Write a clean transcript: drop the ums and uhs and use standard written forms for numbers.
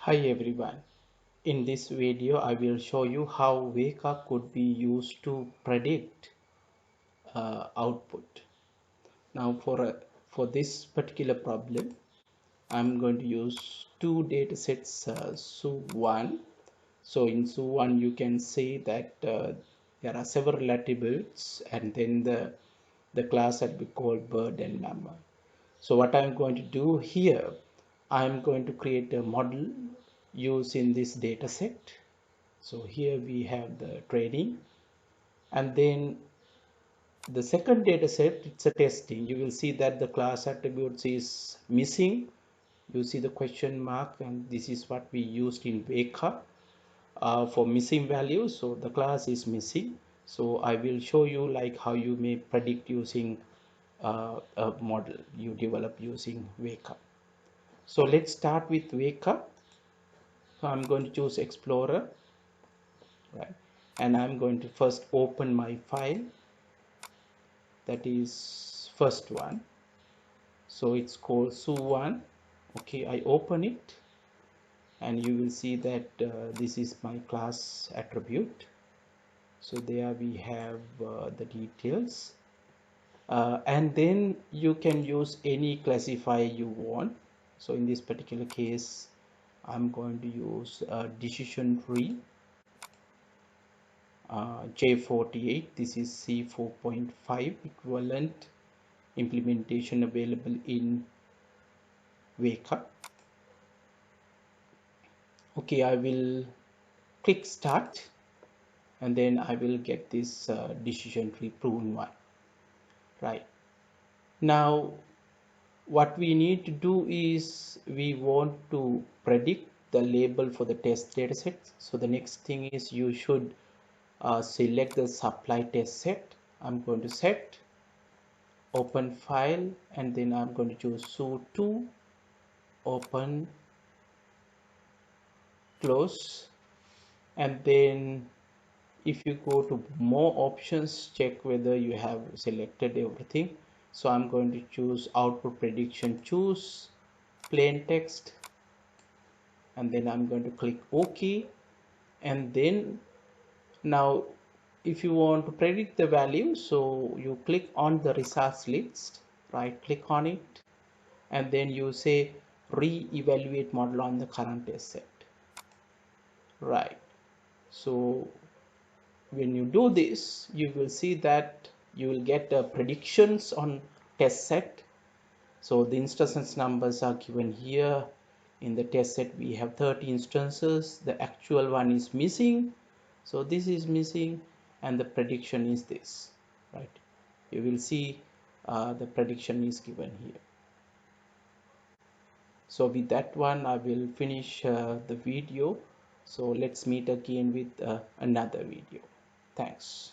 Hi everyone. In this video, I will show you how WEKA could be used to predict output. Now, for this particular problem, I'm going to use two data sets, SU1. So in SU1, you can see that there are several attributes, and then the class that we call bird and mammal. So what I'm going to do here, I'm going to create a model using this data set. So here we have the training, and then the second data set, it's a testing. You will see that the class attributes is missing. You see the question mark, and this is what we used in WEKA for missing values. So the class is missing. So I will show you like how you may predict using a model you develop using WEKA. So let's start with WEKA. So I'm going to choose Explorer, right? And I'm going to first open my file, that is first one. So it's called su1. Okay, I open it, and you will see that this is my class attribute. So there we have the details, and then you can use any classifier you want. So in this particular case, I'm going to use decision tree J48. This is C4.5 equivalent implementation available in WEKA. Okay, I will click start, and then I will get this decision tree proven one. Right now, what we need to do is we want to predict the label for the test dataset. So the next thing is you should select the supply test set. I'm going to set open file, and then I'm going to choose su2 open close, and then if you go to more options, check whether you have selected everything. So I'm going to choose output prediction, choose plain text, and then I'm going to click OK. And then now if you want to predict the value, so you click on the results list, right click on it, and then you say re-evaluate model on the current test set. Right, so when you do this, you will see that you will get predictions on test set. So the instances numbers are given here. In the test set we have 30 instances, the actual one is missing, so this is missing, and the prediction is this, right? You will see the prediction is given here. So with that one, I will finish the video. So let's meet again with another video. Thanks.